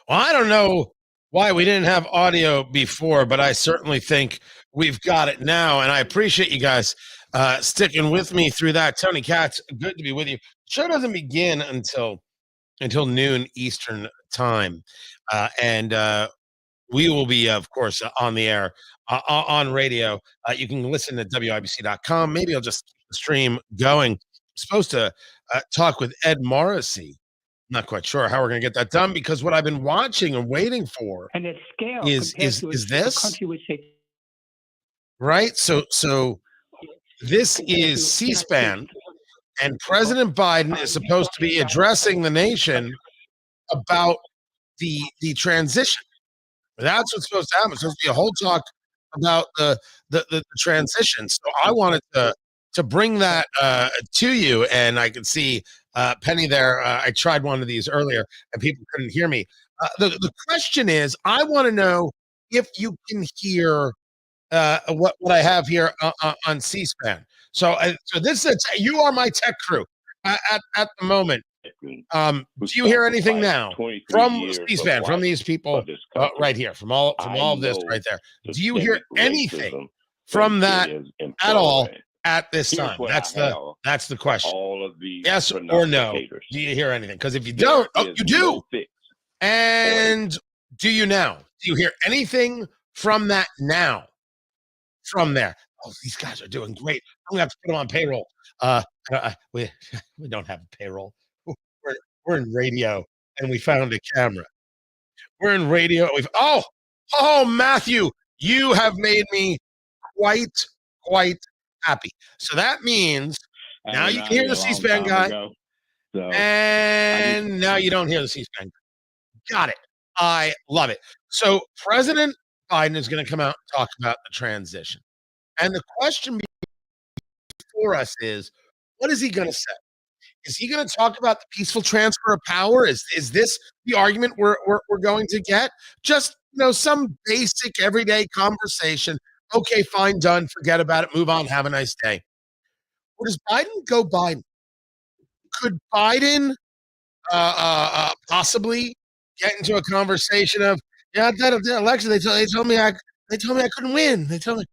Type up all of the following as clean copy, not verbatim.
Well, I don't know why we didn't have audio before, but I certainly think we've got it now. And I appreciate you guys sticking with me through that. Tony Katz, good to be with you. Show doesn't begin until noon Eastern time, and we will be, of course, on the air on radio. You can listen to WIBC.com. Maybe I'll just keep the stream going. I'm supposed to talk with Ed Morrissey. Not quite sure how we're going to get that done because what I've been watching and waiting for And its scale is compared is to is a this country which they right? So this is C-SPAN, and President Biden is supposed to be addressing the nation about the transition. That's what's supposed to happen. It's supposed to be a whole talk about the transition. So I wanted to bring that to you, and I could see Penny there. I tried one of these earlier, and people couldn't hear me. The question is, I want to know if you can hear what I have here on C-SPAN. So this is you are my tech crew at the moment. Do you hear anything now from C-SPAN, from these people right here, from all of this right there? Do you hear anything from that at all at this time? That's the question. Yes or no? Do you hear anything? Because if you don't, you do. And do you now? Do you hear anything from that now? From there? Oh, these guys are doing great. I'm gonna have to put them on payroll. We we don't have a payroll. We're in radio, and we found a camera. We're in radio. Oh, Matthew, you have made me quite, quite happy. So that means now you can hear the C-SPAN guy, and now you don't hear the C-SPAN guy. Got it. I love it. So President Biden is going to come out and talk about the transition. And the question before us is, what is he going to say? Is he going to talk about the peaceful transfer of power? Is this the argument we're going to get? Just some basic everyday conversation. Okay, fine, done. Forget about it. Move on. Have a nice day. Or does Biden go Biden? Could Biden possibly get into a conversation of that election? They told me I couldn't win. They told me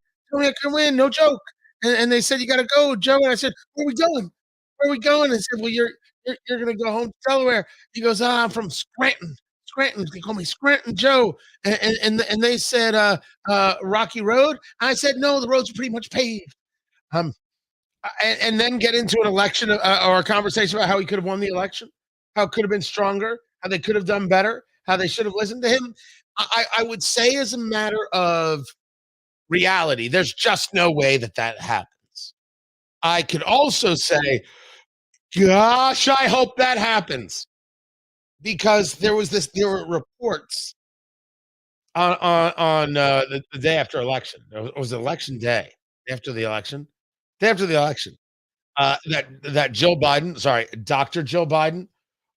I couldn't win. No joke. And they said you got to go, Joe. And I said, where are we going? Where are we going? And said, well, you're going to go home to Delaware. He goes, I'm from Scranton. They call me Scranton Joe. And they said, Rocky Road. And I said, no, the roads are pretty much paved. And then get into an election or a conversation about how he could have won the election, how it could have been stronger, how they could have done better, how they should have listened to him. I would say as a matter of reality, there's just no way that happens. I could also say, gosh, I hope that happens, because there were reports on the day after election. It was election day after the election. That Jill Biden, Dr. Jill Biden,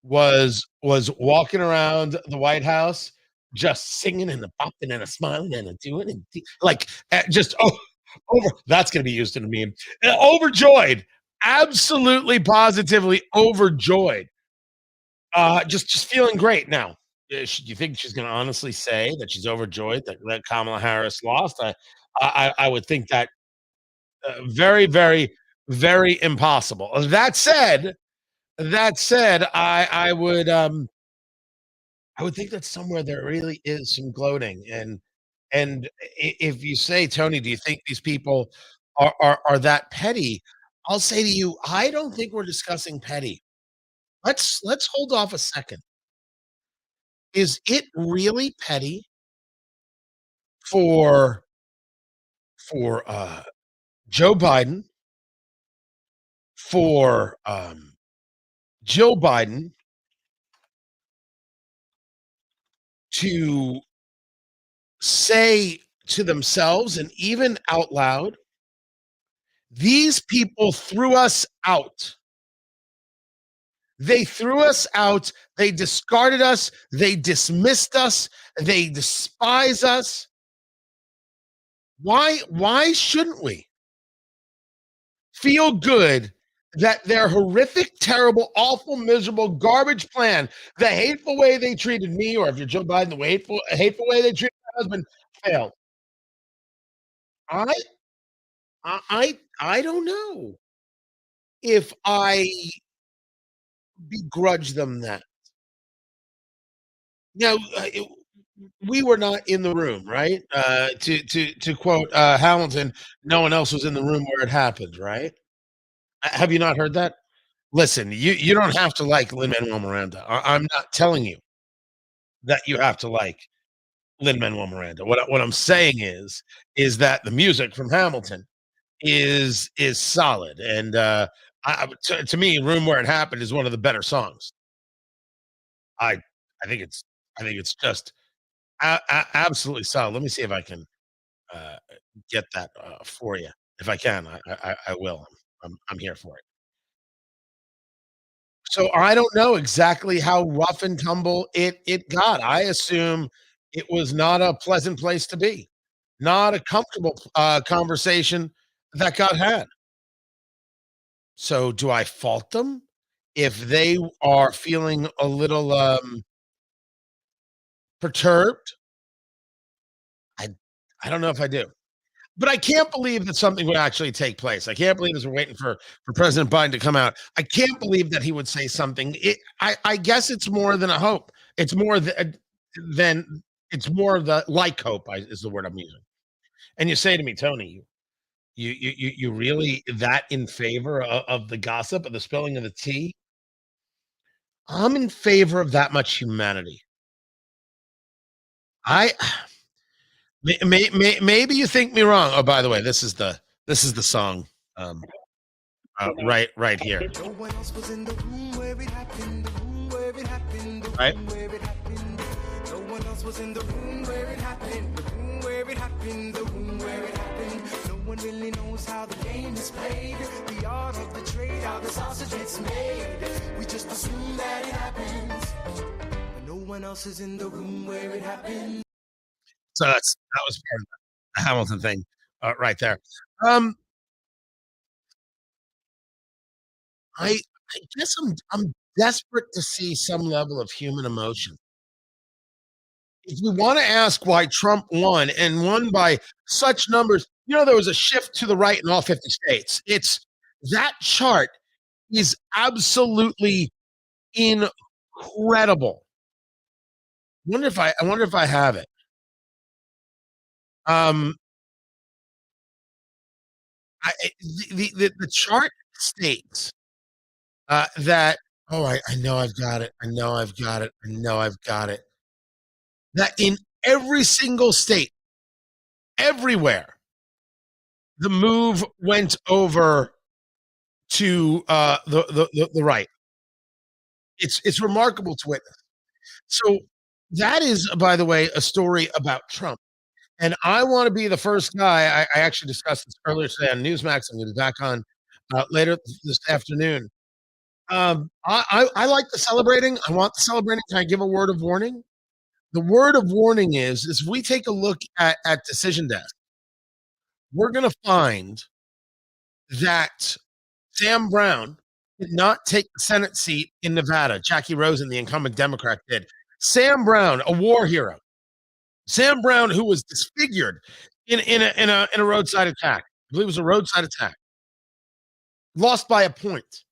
was walking around the White House just singing and bopping and smiling and doing and like just over. That's going to be used in a meme. Overjoyed. Absolutely, positively overjoyed. Just feeling great now. Do you think she's going to honestly say that she's overjoyed that Kamala Harris lost? I would think that very, very, very impossible. That said, I would think that somewhere there really is some gloating, and if you say, Tony, do you think these people are that petty? I'll say to you, I don't think we're discussing petty. Let's hold off a second. Is it really petty for Joe Biden, for Jill Biden to say to themselves and even out loud, these people threw us out? They threw us out. They discarded us. They dismissed us. They despise us. Why shouldn't we feel good that their horrific, terrible, awful, miserable, garbage plan, the hateful way they treated me, or if you're Joe Biden, the hateful way they treated my husband failed. I I don't know if I begrudge them that. Now, we were not in the room, right? To quote Hamilton, no one else was in the room where it happened, right? Have you not heard that? Listen, you don't have to like Lin Manuel Miranda. I'm not telling you that you have to like Lin Manuel Miranda. What I'm saying is that the music from Hamilton is solid, and to me, "Room Where It Happened" is one of the better songs. I I think it's just absolutely solid. Let me see if I can uh, get that for you. If I can, I will. I'm here for it. So I don't know exactly how rough and tumble it got. I assume it was not a pleasant place to be, not a comfortable conversation that got had. So do I fault them if they are feeling a little perturbed? I I don't know if I do. But I can't believe that something would actually take place. I can't believe as we're waiting for President Biden to come out. I can't believe that he would say something. I guess it's more than a hope. It's more than it's more of the like hope is the word I'm using. And you say to me, Tony, you really that in favor of the gossip of the spilling of the tea? I'm in favor of that much humanity. I maybe you think me wrong. Oh, by the way, this is the song. Um, right here, No one else was in the room where it happened, the room where it happened, the right? room where it happened. No one else was in the room where it happened, the room where it happened, the room where it happened. No one really knows how the game is played, the art of the trade, how the sausage gets made. We just assume that it happens, but no one else is in the room where it happened. So that was part of the Hamilton thing, right there. Um, I guess I'm desperate to see some level of human emotion. If we want to ask why Trump won and won by such numbers, there was a shift to the right in all 50 states. It's that chart is absolutely incredible. I wonder if I have it. Um, the chart states that oh, I know I've got it. I know I've got it. I know I've got it. That in every single state, everywhere, the move went over to the right. It's remarkable to witness. So that is, by the way, a story about Trump. And I want to be the first guy. I actually discussed this earlier today on Newsmax. I'm going to be back on later this afternoon. I like the celebrating. I want the celebrating. Can I give a word of warning? The word of warning is if we take a look at decision death, we're going to find that Sam Brown did not take the Senate seat in Nevada. Jackie Rosen, the incumbent Democrat, did. Sam Brown, a war hero. Sam Brown, who was disfigured in a roadside attack. I believe it was a roadside attack. Lost by a point.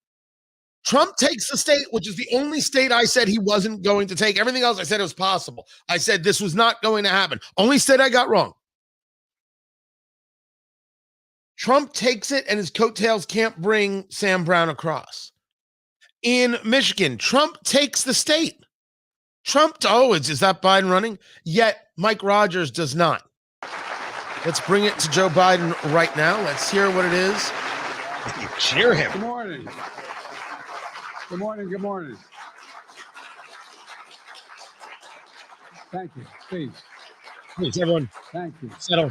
Trump takes the state, which is the only state I said he wasn't going to take. Everything else I said it was possible. I said this was not going to happen. Only state I got wrong. Trump takes it and his coattails can't bring Sam Brown across. In Michigan, Trump takes the state. Is that Biden running? Yet Mike Rogers does not. Let's bring it to Joe Biden right now. Let's hear what it is. Cheer him. Good morning. Good morning. Good morning. Thank you. Please. Please, everyone, Thank you. settle.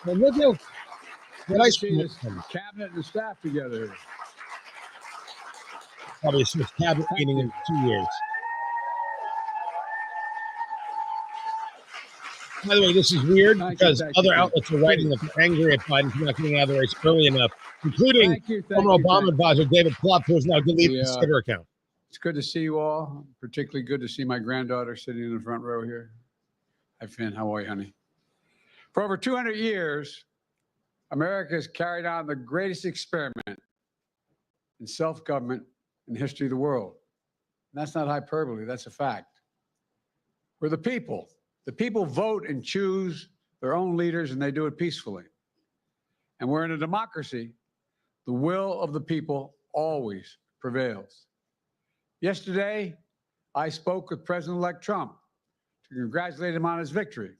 And with you. Good to see this cabinet and staff together. Probably a Swiss cabinet meeting in 2 years. By the way, this is weird Thank you, because thank you, other thank you. outlets are writing that they're angry at Biden for not getting out of the race early enough, including Thank you, former Obama advisor David Plouffe, who has now deleted his Yeah. Twitter account. It's good to see you all. Particularly good to see my granddaughter sitting in the front row here. Hi, Finn. How are you, honey? For over 200 years, America has carried on the greatest experiment in self-government in the history of the world. And that's not hyperbole. That's a fact. We're the people. The people vote and choose their own leaders, and they do it peacefully. And we're in a democracy. The will of the people always prevails. Yesterday, I spoke with President-elect Trump to congratulate him on his victory.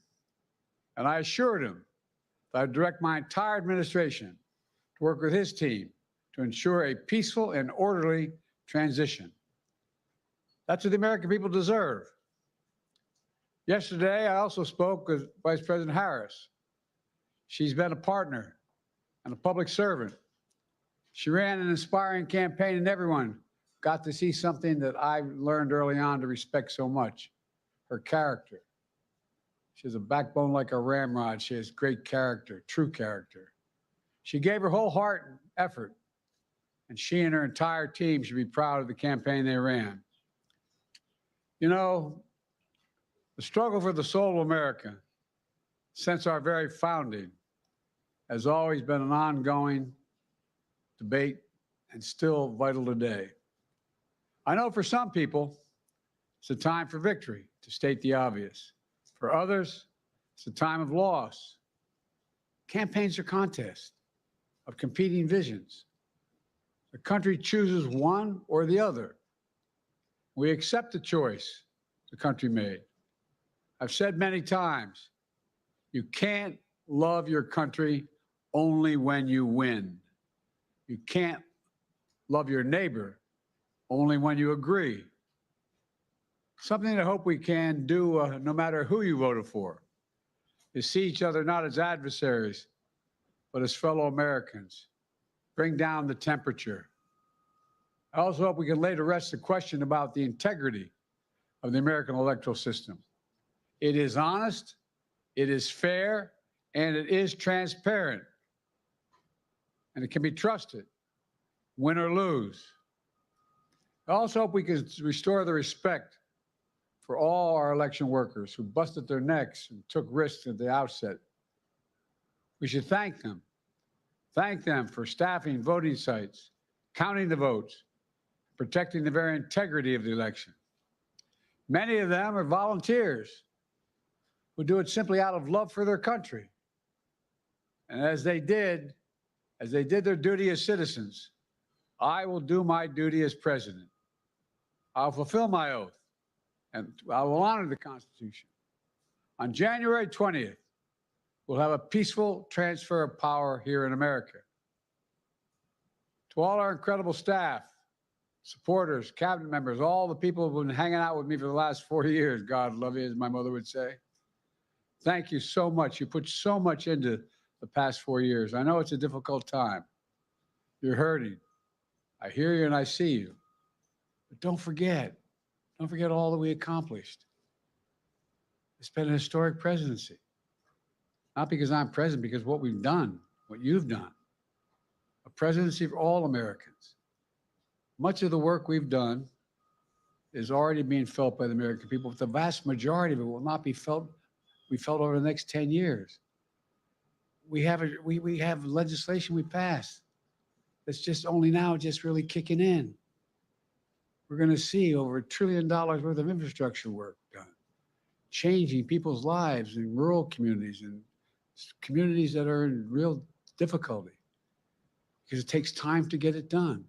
And I assured him that I'd direct my entire administration to work with his team to ensure a peaceful and orderly transition. That's what the American people deserve. Yesterday, I also spoke with Vice President Harris. She's been a partner and a public servant. She ran an inspiring campaign, and everyone got to see something that I learned early on to respect so much, her character. She has a backbone like a ramrod. She has great character, true character. She gave her whole heart and effort, and she and her entire team should be proud of the campaign they ran. You know, the struggle for the soul of America since our very founding has always been an ongoing debate and still vital today. I know for some people, it's a time for victory, to state the obvious. For others, it's a time of loss. Campaigns are contests of competing visions. The country chooses one or the other. We accept the choice the country made. I've said many times, you can't love your country only when you win. You can't love your neighbor only when you agree. Something I hope we can do, no matter who you voted for, is see each other not as adversaries, but as fellow Americans. Bring down the temperature. I also hope we can lay to rest the question about the integrity of the American electoral system. It is honest, it is fair, and it is transparent. And it can be trusted, win or lose. I also hope we can restore the respect for all our election workers who busted their necks and took risks at the outset. We should thank them. Thank them for staffing voting sites, counting the votes, protecting the very integrity of the election. Many of them are volunteers who do it simply out of love for their country. And as they did their duty as citizens, I will do my duty as president. I'll fulfill my oath, and I will honor the Constitution. On January 20th, we'll have a peaceful transfer of power here in America. To all our incredible staff, supporters, cabinet members, all the people who've been hanging out with me for the last 4 years, God love you, as my mother would say. Thank you so much. You put so much into the past 4 years. I know it's a difficult time. You're hurting. I hear you and I see you. But don't forget all that we accomplished. It's been a historic presidency. Not because I'm president, because what we've done, what you've done. A presidency for all Americans. Much of the work we've done is already being felt by the American people, but the vast majority of it will not be felt over the next 10 years. We have legislation we passed that's just only now just really kicking in. We're going to see over $1 trillion worth of infrastructure work done, changing people's lives in rural communities and communities that are in real difficulty because it takes time to get it done.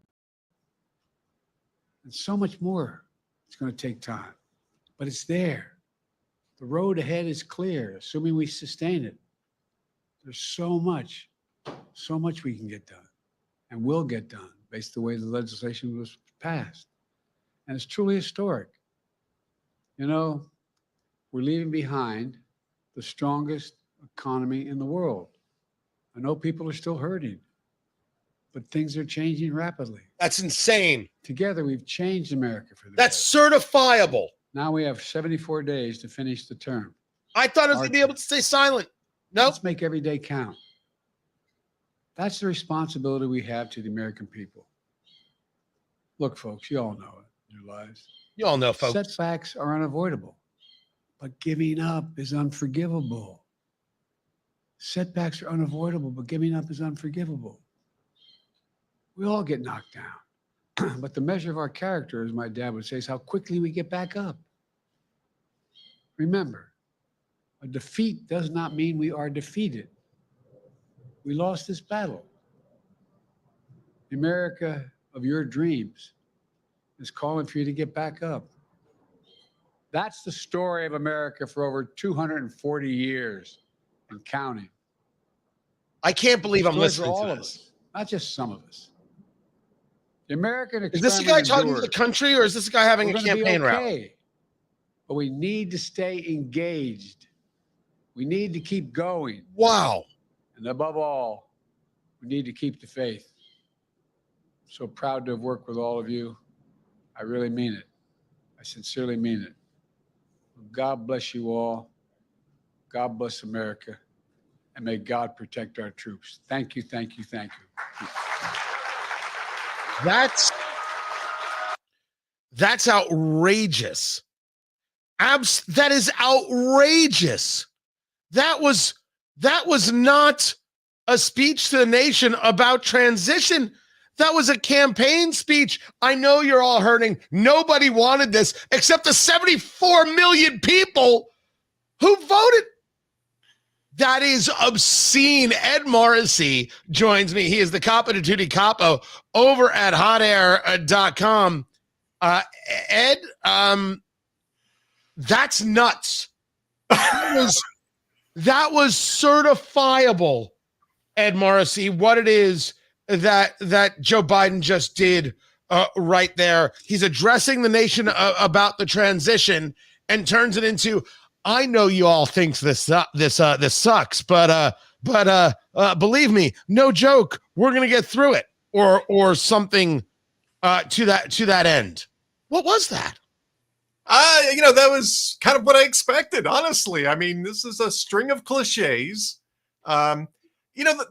And so much more. It's going to take time, but it's there. The road ahead is clear, assuming we sustain it. There's so much we can get done and will get done based on the way the legislation was passed. And it's truly historic. You know, we're leaving behind the strongest economy in the world. I know people are still hurting, but things are changing rapidly. That's insane. Together, we've changed America for the That's better. certifiable. Now we have 74 days to finish the term. I thought I was going to be able to stay silent. Nope. Let's make every day count. That's the responsibility we have to the American people. Look, folks, you all know it in your lives. You all know, folks. Setbacks are unavoidable, but giving up is unforgivable. Setbacks are unavoidable, but giving up is unforgivable. We all get knocked down. But the measure of our character, as my dad would say, is how quickly we get back up. Remember, a defeat does not mean we are defeated. We lost this battle. The America of your dreams is calling for you to get back up. That's the story of America for over 240 years and counting. I can't believe I'm Story for listening all to of this. us, not just some of us. The American Is this the guy experiment talking to the endured. country, or is this the guy having We're a gonna be campaign rally? okay, but we need to stay engaged. We need to keep going. Wow. And above all, we need to keep the faith. So proud to have worked with all of you. I really mean it. I sincerely mean it. God bless you all. God bless America. And may God protect our troops. Thank you, thank you, thank you. That's outrageous. That is outrageous. That was not a speech to the nation about transition. That was a campaign speech. I know you're all hurting. Nobody wanted this except the 74 million people who voted. That is obscene. Ed Morrissey joins me. He is the Capo di Tutti Capo over at hotair.com. Ed, that's nuts. That was certifiable, Ed Morrissey, what it is that Joe Biden just did right there. He's addressing the nation about the transition and turns it into, I know you all think this sucks, but believe me, no joke, we're gonna get through it, or something to that end. What was that? That was kind of what I expected, honestly. I mean, this is a string of cliches. The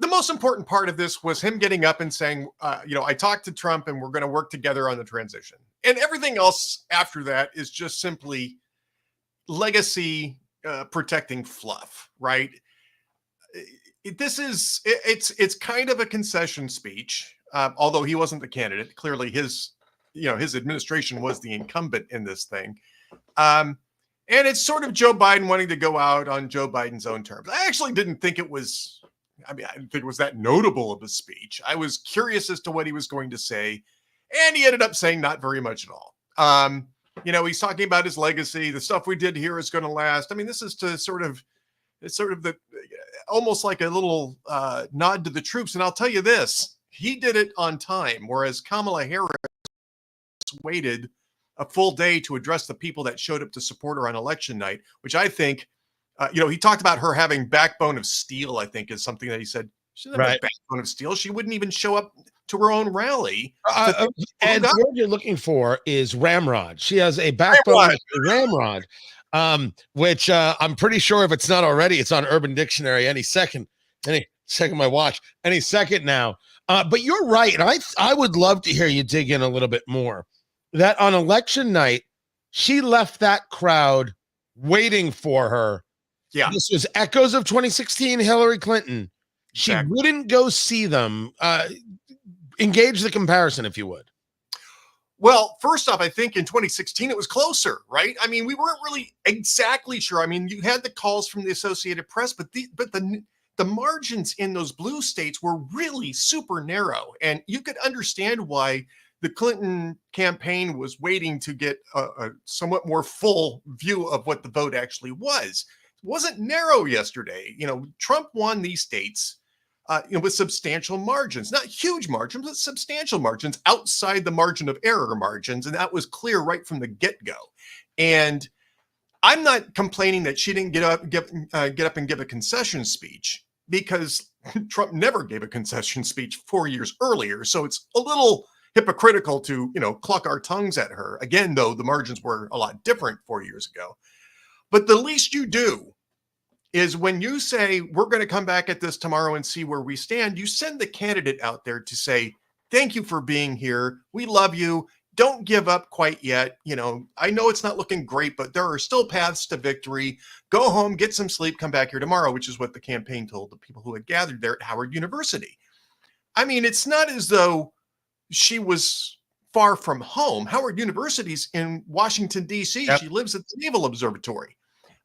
most important part of this was him getting up and saying, I talked to Trump and we're going to work together on the transition. And everything else after that is just simply legacy protecting fluff, right? It's kind of a concession speech, although he wasn't the candidate. Clearly his administration was the incumbent in this thing. And it's sort of Joe Biden wanting to go out on Joe Biden's own terms. I actually didn't think it was, I didn't think it was that notable of a speech. I was curious as to what he was going to say, and he ended up saying not very much at all. He's talking about his legacy. The stuff we did here is going to last. I mean, this is to it's sort of the, almost like a little nod to the troops. And I'll tell you this, he did it on time, whereas Kamala Harris waited a full day to address the people that showed up to support her on election night, which I think, he talked about her having backbone of steel, I think is something that he said. She doesn't have a backbone of steel. She wouldn't even show up to her own rally. And the word you're looking for is ramrod. She has a backbone of ramrod, which I'm pretty sure if it's not already, it's on Urban Dictionary any second my watch, any second now. But you're right. And I would love to hear you dig in a little bit more. That on election night, she left that crowd waiting for her. Yeah. This was echoes of 2016 Hillary Clinton. She wouldn't go see them. Engage the comparison, if you would. Well, first off, I think in 2016, it was closer, right? I mean, we weren't really exactly sure. I mean, you had the calls from the Associated Press, but the margins in those blue states were really super narrow. And you could understand why the Clinton campaign was waiting to get a somewhat more full view of what the vote actually was. It wasn't narrow yesterday. Trump won these states with substantial margins, not huge margins, but substantial margins outside the margin of error margins. And that was clear right from the get-go. And I'm not complaining that she didn't get up and give a concession speech, because Trump never gave a concession speech 4 years earlier. So it's a little hypocritical to, cluck our tongues at her. Again, though, the margins were a lot different 4 years ago. But the least you do is when you say, we're going to come back at this tomorrow and see where we stand, you send the candidate out there to say, thank you for being here. We love you. Don't give up quite yet. You know, I know it's not looking great, but there are still paths to victory. Go home, get some sleep, come back here tomorrow, which is what the campaign told the people who had gathered there at Howard University. I mean, it's not as though she was far from home. Howard University's in Washington, D.C. Yep. She lives at the Naval Observatory.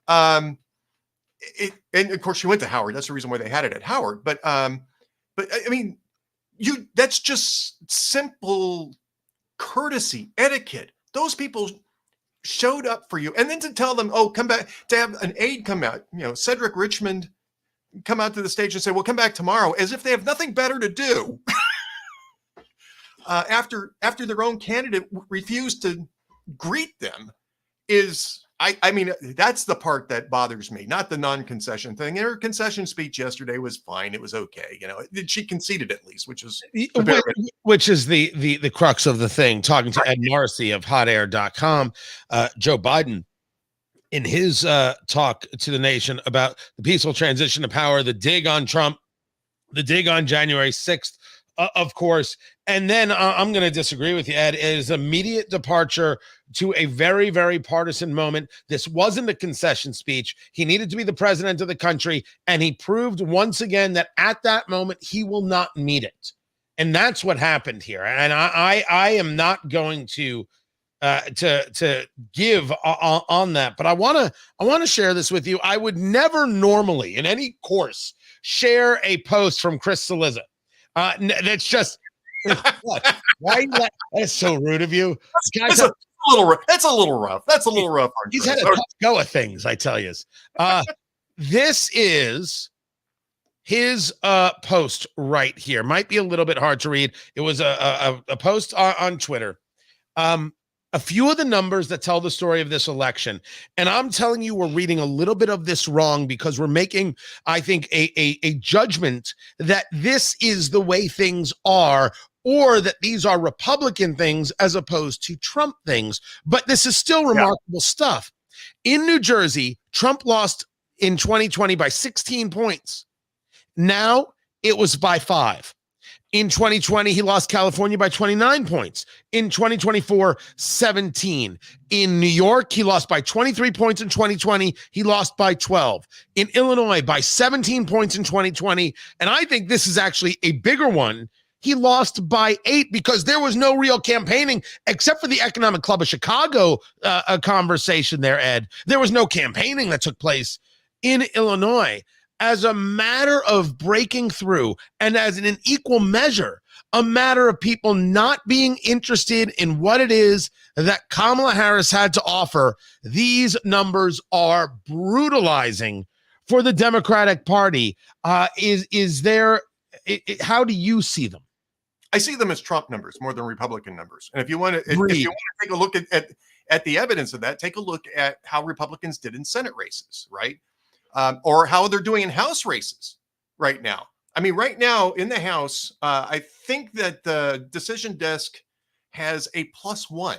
And of course, she went to Howard. That's the reason why they had it at Howard. But I mean, that's just simple courtesy, etiquette. Those people showed up for you. And then to tell them, oh, come back, to have an aide come out, you know, Cedric Richmond come out to the stage and say, well, come back tomorrow, as if they have nothing better to do. After their own candidate refused to greet them is, I mean, that's the part that bothers me, not the non-concession thing. Her concession speech yesterday was fine. It was okay. You know, she conceded at least, which is which is the crux of the thing. Talking to Ed Morrissey of hotair.com, Joe Biden, in his talk to the nation about the peaceful transition to power, the dig on Trump, the dig on January 6th, of course. And then I'm going to disagree with you, Ed. It is immediate departure to a very, very partisan moment. This wasn't a concession speech. He needed to be the president of the country, and he proved once again that at that moment he will not meet it. And that's what happened here. And I am not going to give on that, but I want to share this with you. I would never normally in any course share a post from Chris Cillizza. That's just what? Why? That's so rude of you. That's a little rough. That's a little rough. He's had a tough go of things, I tell you. This is his post right here. Might be a little bit hard to read. It was a post on Twitter. A few of the numbers that tell the story of this election. And I'm telling you, we're reading a little bit of this wrong because we're making, I think, a judgment that this is the way things are, or that these are Republican things as opposed to Trump things. But this is still remarkable stuff. In New Jersey, Trump lost in 2020 by 16 points. Now it was by 5. In 2020, he lost California by 29 points. In 2024, 17. In New York, he lost by 23 points in 2020. He lost by 12. In Illinois, by 17 points in 2020. And I think this is actually a bigger one. He lost by 8 because there was no real campaigning except for the Economic Club of Chicago conversation there, Ed. There was no campaigning that took place in Illinois. As a matter of breaking through, and as in an equal measure, a matter of people not being interested in what it is that Kamala Harris had to offer, these numbers are brutalizing for the Democratic Party. Is there? How do you see them? I see them as Trump numbers more than Republican numbers. And if you want to take a look at the evidence of that, take a look at how Republicans did in Senate races, right? Or how they're doing in House races right now. I mean, right now in the House, I think that the decision desk has a +1.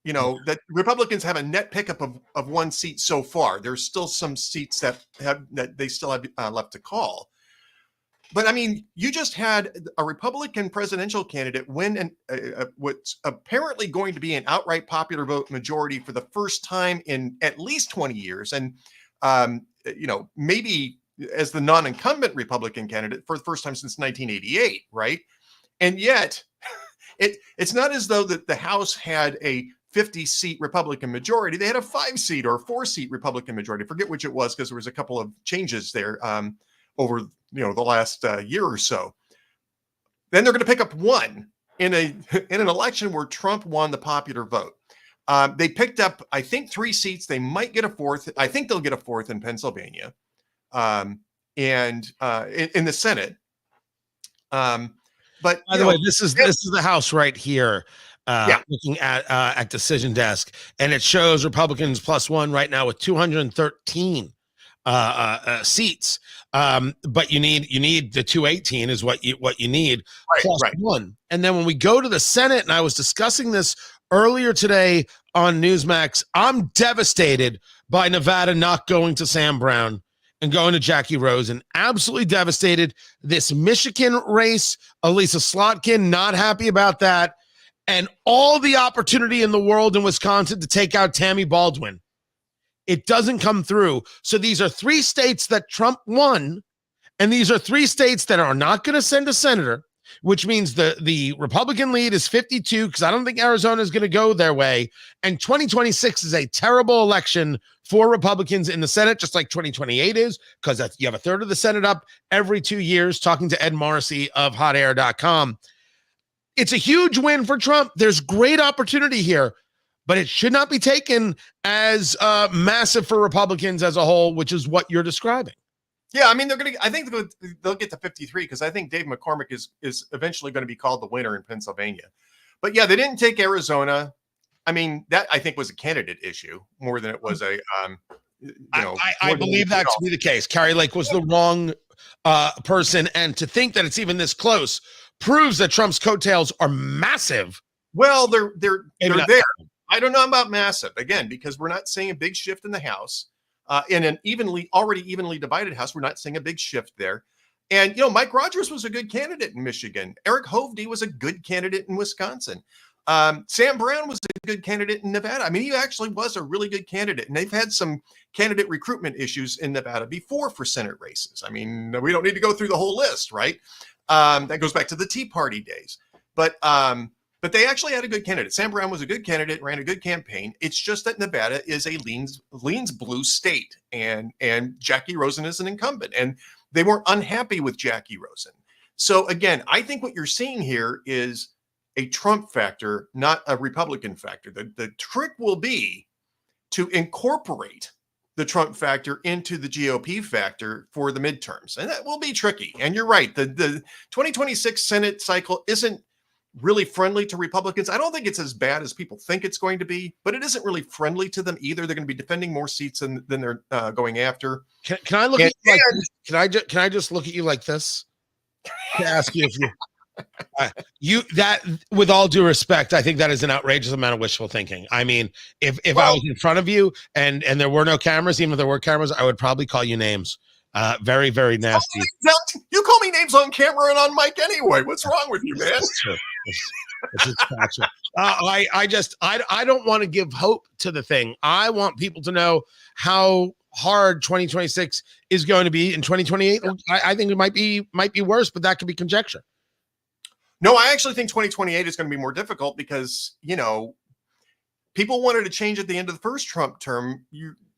You know, that Republicans have a net pickup of 1 seat so far. There's still some seats that they still have left to call. But I mean, you just had a Republican presidential candidate win what's apparently going to be an outright popular vote majority for the first time in at least 20 years. And you know, maybe as the non-incumbent Republican candidate for the first time since 1988, right? And yet, it's not as though that the House had a 50-seat Republican majority. They had a 5-seat or 4-seat Republican majority. I forget which it was because there was a couple of changes there over the last year or so. Then they're going to pick up 1 in an election where Trump won the popular vote. They picked up, I think, 3 seats. They might get a 4th. I think they'll get a 4th in Pennsylvania, and in the Senate. But by the way, this is the House right here. Looking at Decision Desk, and it shows Republicans +1 right now with 213 seats. But you need the 218 is what you need +1. And then when we go to the Senate, and I was discussing this earlier today on Newsmax, I'm devastated by Nevada not going to Sam Brown and going to Jackie Rosen. Absolutely devastated. This Michigan race, Elisa Slotkin, not happy about that. And all the opportunity in the world in Wisconsin to take out Tammy Baldwin. It doesn't come through. So these are 3 states that Trump won, and these are 3 states that are not going to send a senator, which means the Republican lead is 52, because I don't think Arizona is going to go their way. And 2026 is a terrible election for Republicans in the Senate, just like 2028 is, because you have a third of the Senate up every 2 years, talking to Ed Morrissey of hotair.com. It's a huge win for Trump. There's great opportunity here, but it should not be taken as massive for Republicans as a whole, which is what you're describing. Yeah, I mean, I think they'll get to 53, because I think Dave McCormick is eventually going to be called the winner in Pennsylvania. But yeah, they didn't take Arizona. I mean, that I think was a candidate issue more than it was a, I believe that to be the case. Kari Lake was the wrong person. And to think that it's even this close proves that Trump's coattails are massive. Well, they're there. Not. I don't know about massive, again, because we're not seeing a big shift in the House. In an already evenly divided House, we're not seeing a big shift there. And, Mike Rogers was a good candidate in Michigan. Eric Hovde was a good candidate in Wisconsin. Sam Brown was a good candidate in Nevada. I mean, he actually was a really good candidate. And they've had some candidate recruitment issues in Nevada before for Senate races. I mean, we don't need to go through the whole list, right? That goes back to the Tea Party days. But they actually had a good candidate. Sam Brown was a good candidate, ran a good campaign. It's just that Nevada is a leans blue state, and Jackie Rosen is an incumbent, and they weren't unhappy with Jackie Rosen. So again, I think what you're seeing here is a Trump factor, not a Republican factor. The trick will be to incorporate the Trump factor into the GOP factor for the midterms, and that will be tricky. And you're right, the 2026 Senate cycle isn't really friendly to Republicans. I don't think it's as bad as people think it's going to be, but it isn't really friendly to them either. They're going to be defending more seats than they're going after. Can I look at you like this? Can I just look at you like this to ask you if you that with all due respect, I think that is an outrageous amount of wishful thinking. I mean, if I was in front of you and there were no cameras, even if there were cameras, I would probably call you names. Very, very nasty. You call me names on camera and on mic anyway. What's wrong with you, man? I don't want to give hope to the thing. I want people to know how hard 2026 is going to be in 2028. I think it might be worse, but that could be conjecture. No, I actually think 2028 is going to be more difficult because, people wanted to change at the end of the first Trump term.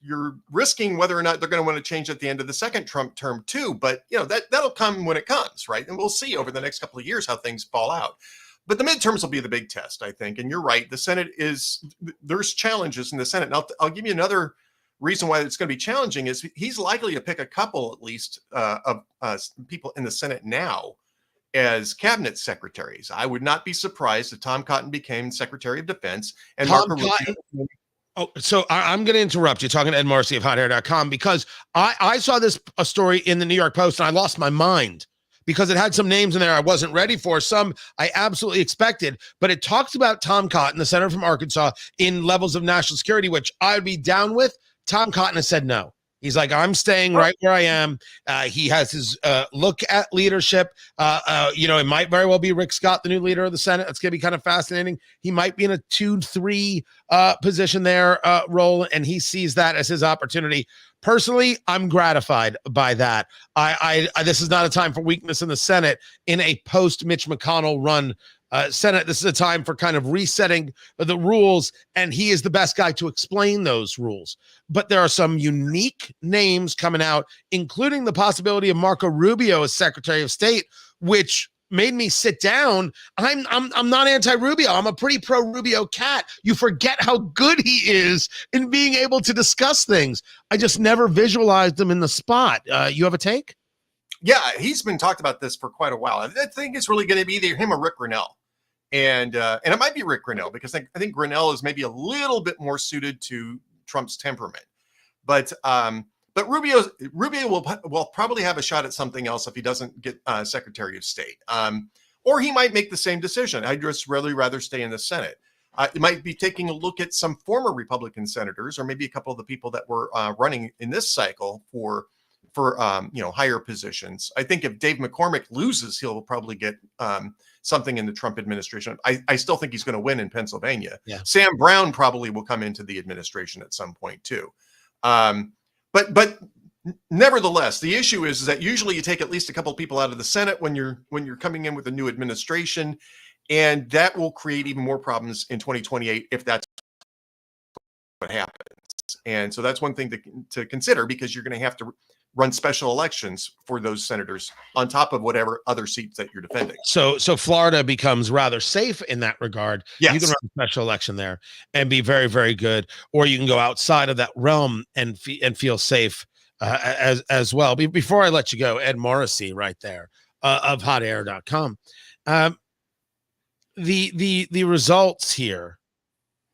You're risking whether or not they're going to want to change at the end of the second Trump term too. But, that'll come when it comes, right? And we'll see over the next couple of years how things fall out. But the midterms will be the big test, I think. And you're right. The Senate there's challenges in the Senate. And I'll give you another reason why it's going to be challenging is he's likely to pick a couple, at least, of people in the Senate now as cabinet secretaries. I would not be surprised if Tom Cotton became Secretary of Defense and Marco Rubio. Oh, so I'm going to interrupt you talking to Ed Morrissey of hotair.com because I saw a story in the New York Post and I lost my mind because it had some names in there I wasn't ready for. Some I absolutely expected, but it talks about Tom Cotton, the senator from Arkansas, in levels of national security, which I would be down with. Tom Cotton has said no. He's like, I'm staying right where I am. He has his look at leadership. It might very well be Rick Scott, the new leader of the Senate. It's going to be kind of fascinating. He might be in a 2-3 position there role, and he sees that as his opportunity. Personally, I'm gratified by that. I this is not a time for weakness in the Senate in a post-Mitch McConnell run Senate. This is a time for kind of resetting the rules, and he is the best guy to explain those rules. But there are some unique names coming out, including the possibility of Marco Rubio as Secretary of State, which made me sit down. I'm not anti-Rubio. I'm a pretty pro-Rubio cat. You forget how good he is in being able to discuss things. I just never visualized him in the spot. You have a take? Yeah, he's been talked about this for quite a while. I think it's really going to be either him or Rick Grinnell. And it might be Rick Grinnell because I think Grinnell is maybe a little bit more suited to Trump's temperament. But Rubio will probably have a shot at something else if he doesn't get Secretary of State. Or he might make the same decision. I'd just really rather stay in the Senate. It might be taking a look at some former Republican senators or maybe a couple of the people that were running in this cycle for for higher positions. I think if Dave McCormick loses, he'll probably get something in the Trump administration. I still think he's going to win in Pennsylvania. Yeah. Sam Brown probably will come into the administration at some point too. But nevertheless, the issue is that usually you take at least a couple of people out of the Senate when you're coming in with a new administration, and that will create even more problems in 2028 if that's what happens. And so that's one thing to consider, because you're going to have to run special elections for those senators on top of whatever other seats that you're defending. So Florida becomes rather safe in that regard. Yes. You can run a special election there and be very, very good, or you can go outside of that realm and feel safe as well. Before I let you go, Ed Morrissey right there of hotair.com. The results here,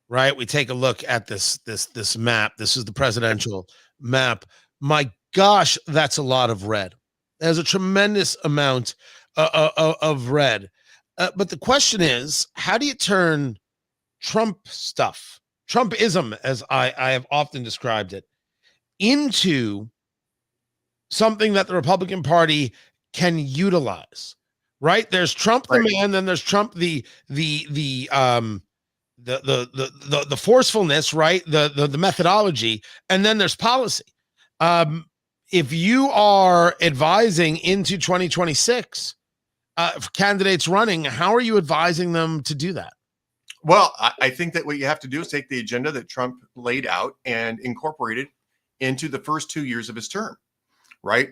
right? We take a look at this map. This is the presidential map. My gosh, that's a lot of red. There's a tremendous amount of red. But the question is, how do you turn Trump stuff, Trumpism, as I have often described it, into something that the Republican Party can utilize? Right? There's Trump the man, then there's Trump the forcefulness, right? The methodology, and then there's policy. If you are advising into 2026 for candidates running, how are you advising them to do that? Well, I think that what you have to do is take the agenda that Trump laid out and incorporate it into the first 2 years of his term, right?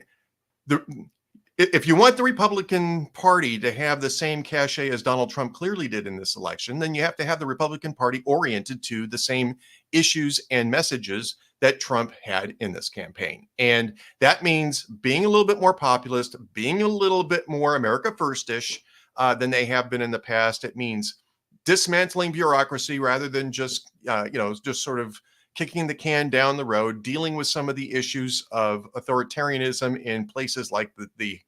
If you want the Republican Party to have the same cachet as Donald Trump clearly did in this election, then you have to have the Republican Party oriented to the same issues and messages that Trump had in this campaign. And that means being a little bit more populist, being a little bit more America first-ish than they have been in the past. It means dismantling bureaucracy rather than just sort of kicking the can down the road, dealing with some of the issues of authoritarianism in places like the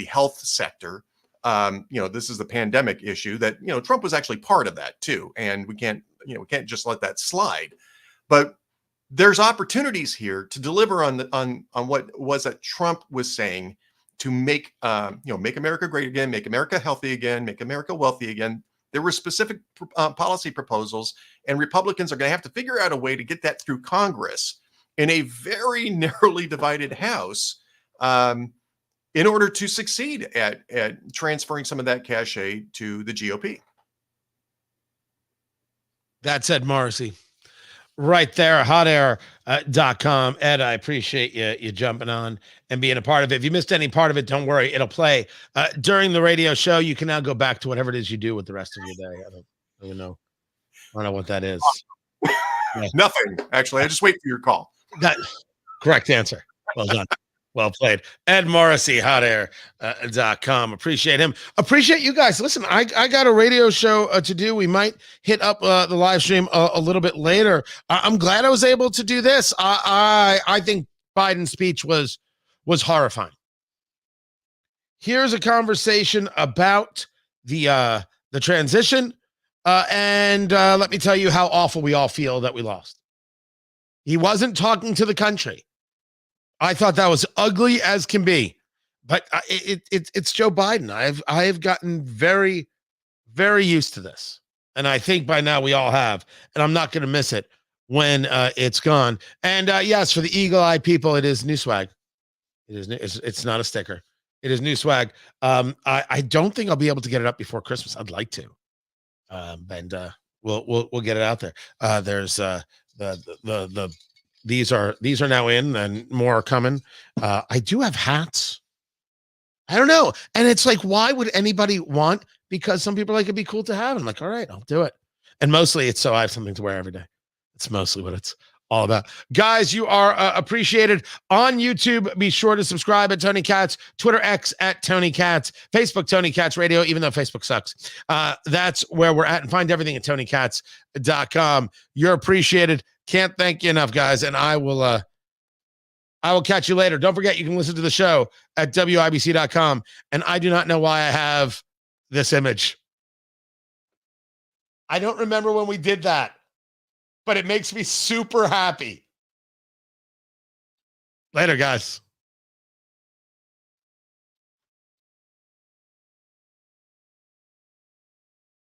health sector. This is the pandemic issue that, Trump was actually part of that too. And we can't just let that slide. But there's opportunities here to deliver on what was that Trump was saying, to make America great again, make America healthy again, make America wealthy again. There were specific policy proposals, and Republicans are going to have to figure out a way to get that through Congress in a very narrowly divided House in order to succeed at transferring some of that cachet to the GOP. That's Ed Morrissey right there, hotair.com. Ed, I appreciate you jumping on and being a part of it. If you missed any part of it, don't worry, it'll play during the radio show. You can now go back to whatever it is you do with the rest of your day. I don't even know. I don't know what that is. Yeah. Nothing, actually. I just wait for your call. That correct answer. Well done. Well played. Ed Morrissey, hotair.com. Appreciate him. Appreciate you guys. Listen, I got a radio show to do. We might hit up the live stream a little bit later. I'm glad I was able to do this. I think Biden's speech was horrifying. Here's a conversation about the transition. And let me tell you how awful we all feel that we lost. He wasn't talking to the country. I thought that was ugly as can be, but it's Joe Biden. I have gotten very, very used to this, and I think by now we all have. And I'm not going to miss it when it's gone. And yes, for the eagle-eyed people, it is new swag. It is. It's not a sticker. It is new swag. I don't think I'll be able to get it up before Christmas. I'd like to, and we'll get it out there. There's These are now in, and more are coming. I do have hats. I don't know. And it's like, why would anybody want? Because some people are like, it'd be cool to have. I'm like, all right, I'll do it. And mostly it's so I have something to wear every day. It's mostly what it's all about. Guys, you are appreciated on YouTube. Be sure to subscribe at Tony Katz, Twitter X at Tony Katz, Facebook Tony Katz Radio, even though Facebook sucks. That's where we're at, and find everything at TonyKatz.com. You're appreciated. Can't thank you enough, guys. And I will catch you later. Don't forget, you can listen to the show at WIBC.com. And I do not know why I have this image. I don't remember when we did that, but it makes me super happy. Later, guys.